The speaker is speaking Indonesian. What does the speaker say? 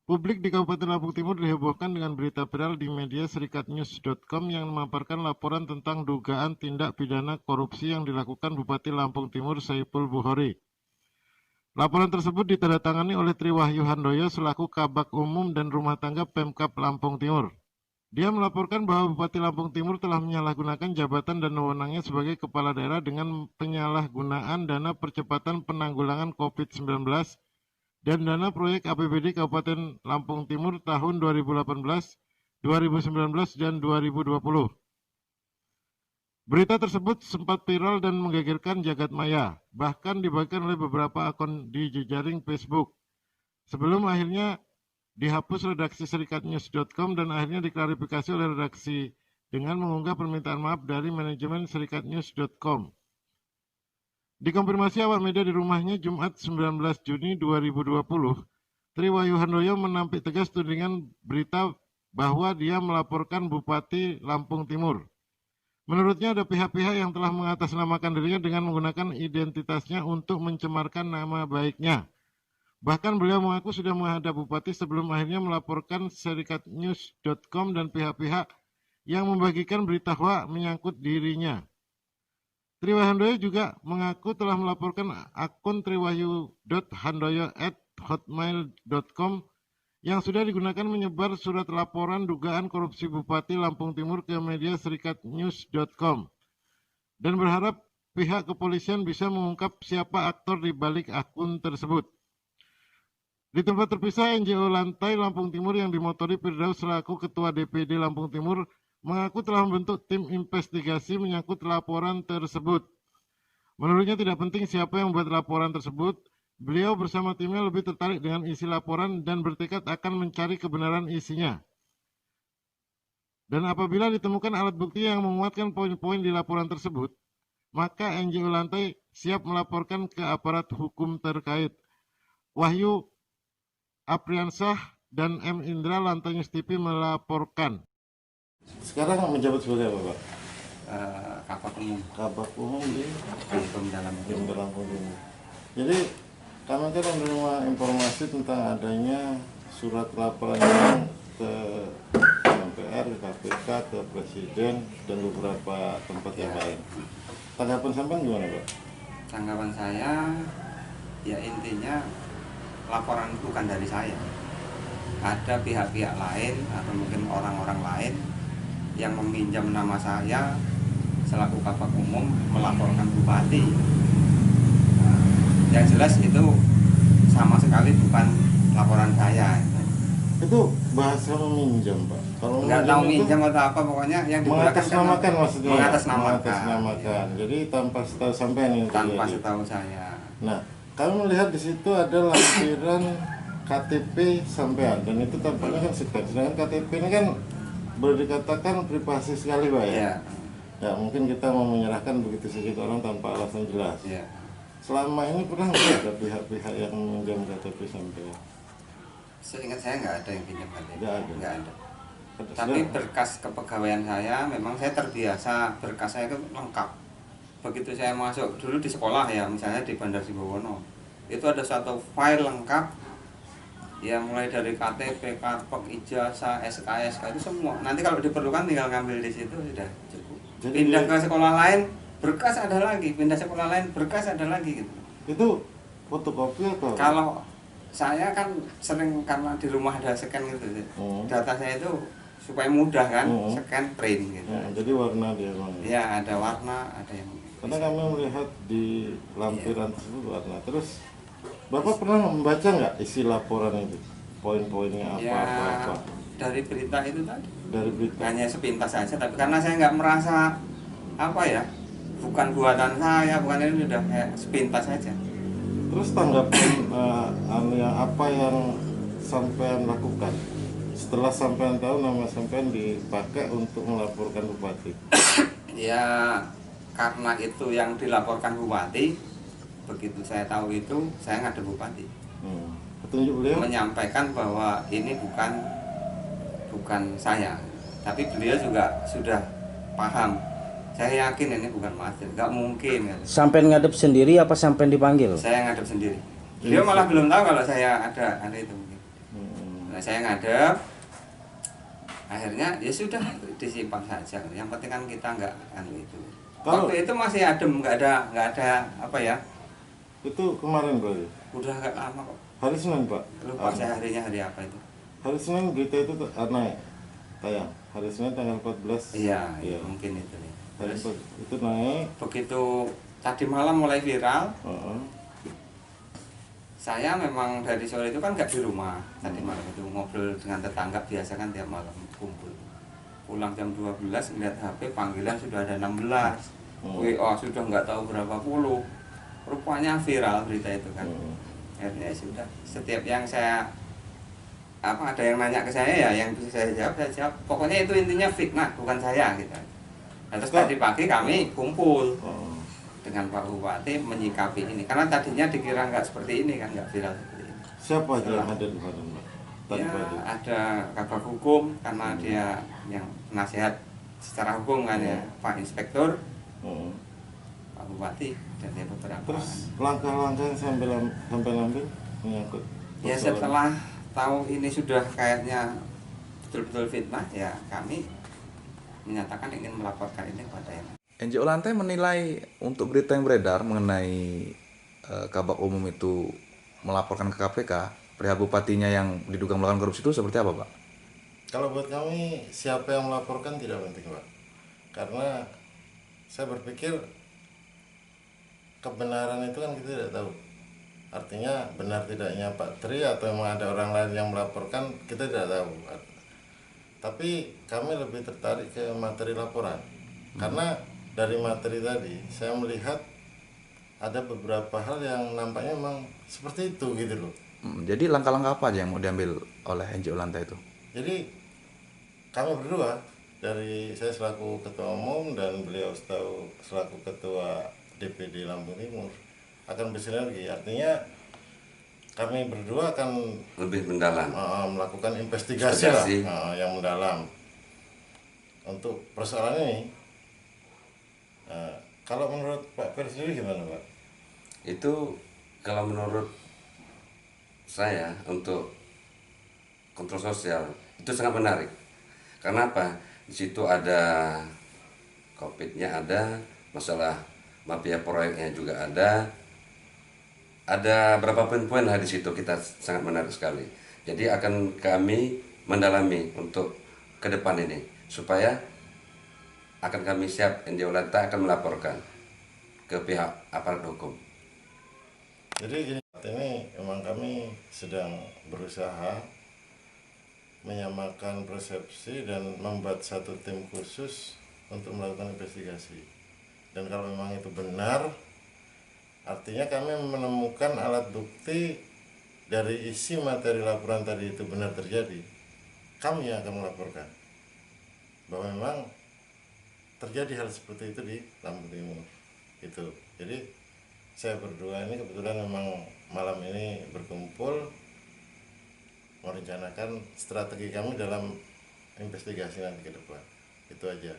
Publik di Kabupaten Lampung Timur dihebohkan dengan berita viral di media serikatnews.com yang memaparkan laporan tentang dugaan tindak pidana korupsi yang dilakukan Bupati Lampung Timur Saipul Bukhori. Laporan tersebut ditandatangani oleh Tri Wahyu Handoyo selaku Kabak Umum dan Rumah Tangga Pemkab Lampung Timur. Dia melaporkan bahwa Bupati Lampung Timur telah menyalahgunakan jabatan dan wewenangnya sebagai kepala daerah dengan penyalahgunaan dana percepatan penanggulangan COVID-19 dan dana proyek APBD Kabupaten Lampung Timur tahun 2018, 2019, dan 2020. Berita tersebut sempat viral dan menggegerkan jagat maya, bahkan dibagikan oleh beberapa akun di jejaring Facebook. Sebelum akhirnya dihapus redaksi serikatnews.com dan akhirnya diklarifikasi oleh redaksi dengan mengunggah permintaan maaf dari manajemen serikatnews.com. Dikonfirmasi awak media di rumahnya Jumat 19 Juni 2020, Tri Wahyu Handoyo menampik tegas tudingan berita bahwa dia melaporkan Bupati Lampung Timur. Menurutnya ada pihak-pihak yang telah mengatasnamakan dirinya dengan menggunakan identitasnya untuk mencemarkan nama baiknya. Bahkan beliau mengaku sudah menghadap Bupati sebelum akhirnya melaporkan serikatnews.com dan pihak-pihak yang membagikan berita hoax menyangkut dirinya. Tri Wahyu Handoyo juga mengaku telah melaporkan akun triwahyu.handoyo@hotmail.com yang sudah digunakan menyebar surat laporan dugaan korupsi Bupati Lampung Timur ke media serikatnews.com dan berharap pihak kepolisian bisa mengungkap siapa aktor di balik akun tersebut. Di tempat terpisah, NGO Lantai Lampung Timur yang dimotori Firdaus selaku Ketua DPD Lampung Timur mengaku telah membentuk tim investigasi menyangkut laporan tersebut. Menurutnya tidak penting siapa yang membuat laporan tersebut, beliau bersama timnya lebih tertarik dengan isi laporan dan bertekad akan mencari kebenaran isinya. Dan apabila ditemukan alat bukti yang menguatkan poin-poin di laporan tersebut, maka NGO Lantai siap melaporkan ke aparat hukum terkait. Wahyu Apriansah dan M. Indra Lantai News TV melaporkan. Sekarang menjabat sebagai apa, Pak? Kabak Umum. Kabak Umum di Pemda Lampung Timur. Jadi kami kan menerima informasi tentang adanya surat laporan ke MPR, ke KPK, ke Presiden, dan beberapa tempat yang lain. Tanggapan sampean gimana, Pak? Tanggapan saya, ya intinya laporan bukan dari saya. Ada pihak-pihak lain atau mungkin orang-orang lain yang meminjam nama saya selaku Kabak Umum melaporkan Bupati. Nah, yang jelas itu sama sekali bukan laporan saya. Itu bahasa meminjam, Pak. Kalau nggak tahu minjam atau apa, pokoknya yang mengatasnamakan maksudnya. Mengatasnamakan. Jadi tanpa setahu sampean ini. Tanpa setahu saya. Nah, kami melihat di situ ada lampiran KTP sampean dan itu tampaknya kan sekian. Sedangkan KTP ini kan boleh dikatakan privasi sekali, Pak ya. Ya mungkin kita mau menyerahkan begitu saja ke orang tanpa alasan jelas. Ya. Selama ini pernah nggak ada pihak-pihak yang meminjam KTP sampean? Seingat saya nggak ada yang pinjam KTP. Nggak ada. Ada. Tapi berkas kepegawaian saya memang saya terbiasa, berkas saya itu lengkap. Begitu saya masuk dulu di sekolah ya, misalnya di Bandar Sibowono, itu ada satu file lengkap ya, mulai dari KTP, karpet, ijazah, SKSK itu semua. Nanti kalau diperlukan tinggal ngambil di situ sudah cukup. Jadi pindah ke sekolah lain, berkas ada lagi. Pindah sekolah lain, berkas ada lagi gitu. Itu fotokopi atau? Kalau saya kan sering karena di rumah ada scan gitu. Data saya itu supaya mudah kan, scan print gitu. Jadi warna dia memang. Ya, ada warna, ada yang. Karena kami melihat di lampiran tersebut warna. Terus Bapak pernah membaca nggak isi laporan itu? Poin-poinnya apa? Dari berita itu tadi. Dari berita. Hanya sepintas saja, tapi karena saya nggak merasa apa ya, bukan buatan saya, bukan ini, udah kayak sepintas saja. Terus tanggapan apa yang sampean lakukan setelah sampean tahu nama sampean dipakai untuk melaporkan Bupati? Ya karena itu yang dilaporkan Bupati. Begitu saya tahu itu, saya ngadep Bupati. Petunjuk beliau menyampaikan bahwa ini bukan saya, tapi beliau juga sudah paham. Saya yakin ini bukan Mas, nggak mungkin. Sampai ngadep sendiri apa sampai dipanggil? Saya ngadep sendiri. Beliau malah belum tahu kalau saya ada itu. Nah, saya ngadep, akhirnya ya sudah disimpan saja. Yang penting kan kita nggak kan itu. Waktu itu masih adem, nggak ada apa ya. Itu kemarin berarti? Udah agak lama kok. Hari Senin Pak? Lupa saya harinya hari apa itu. Hari Senin berita itu naik, tayang. Hari Senin tanggal 14. Iya, mungkin itu nih. Terus itu naik. begitu tadi malam mulai viral. Saya memang dari sore itu kan nggak di rumah. Tadi malam itu ngobrol dengan tetangga, biasa kan tiap malam kumpul. Pulang jam 12 ngeliat HP, panggilan sudah ada 16. WA sudah nggak tahu berapa puluh. Rupanya viral berita itu kan. Akhirnya sudah, setiap yang saya ada yang nanya ke saya ya, yang bisa saya jawab. Pokoknya itu intinya fitnah, bukan saya gitu. Nah, terus tadi pagi kami kumpul dengan Pak Bupati menyikapi ini, karena tadinya dikira nggak seperti ini kan, nggak viral seperti ini. Siapa aja yang ada di sana, Pak? Ya, ada Kabak Hukum karena dia yang nasihat secara hukum kan ya, Pak Inspektur, Pak Bupati, dan ya beberapa. Terus langkah-langkah sampai nanti menyangkut ya setelah tahu ini sudah kayaknya betul-betul fitnah, ya kami menyatakan ingin melaporkan ini kepada yang NGO Lantai menilai untuk berita yang beredar mengenai Kabak Umum itu melaporkan ke KPK perihal bupatinya yang diduga melakukan korupsi itu seperti apa, Pak? Kalau buat kami, siapa yang melaporkan tidak penting, Pak. Karena saya berpikir kebenaran itu kan kita tidak tahu. Artinya benar tidaknya Pak Tri atau memang ada orang lain yang melaporkan, kita tidak tahu. Tapi kami lebih tertarik ke materi laporan. Karena dari materi tadi saya melihat ada beberapa hal yang nampaknya memang seperti itu gitu loh. Jadi langkah-langkah apa aja yang mau diambil oleh NGO Lantai itu? Jadi kami berdua, dari saya selaku ketua umum dan beliau selaku ketua DPD Lampung Timur, akan bersinergi. Artinya kami berdua akan lebih mendalam melakukan investigasi lah, yang mendalam untuk persoalan ini. Kalau menurut Pak Fer sendiri gimana, Pak? Itu kalau menurut saya untuk kontrol sosial itu sangat menarik. Karena apa? Di situ ada COVID-nya, ada masalah mafia proyeknya juga ada berapa poin-poin lah di situ, kita sangat menarik sekali. Jadi akan kami mendalami untuk ke depan ini supaya akan kami siap, NGO Lantai akan melaporkan ke pihak aparat hukum. Jadi ini memang kami sedang berusaha menyamakan persepsi dan membuat satu tim khusus untuk melakukan investigasi. Dan kalau memang itu benar, artinya kami menemukan alat bukti dari isi materi laporan tadi itu benar terjadi. Kami yang akan melaporkan bahwa memang terjadi hal seperti itu di Lampung Timur. Itu. Jadi saya berdua ini kebetulan memang malam ini berkumpul merencanakan strategi kami dalam investigasi nanti ke depan. Itu aja.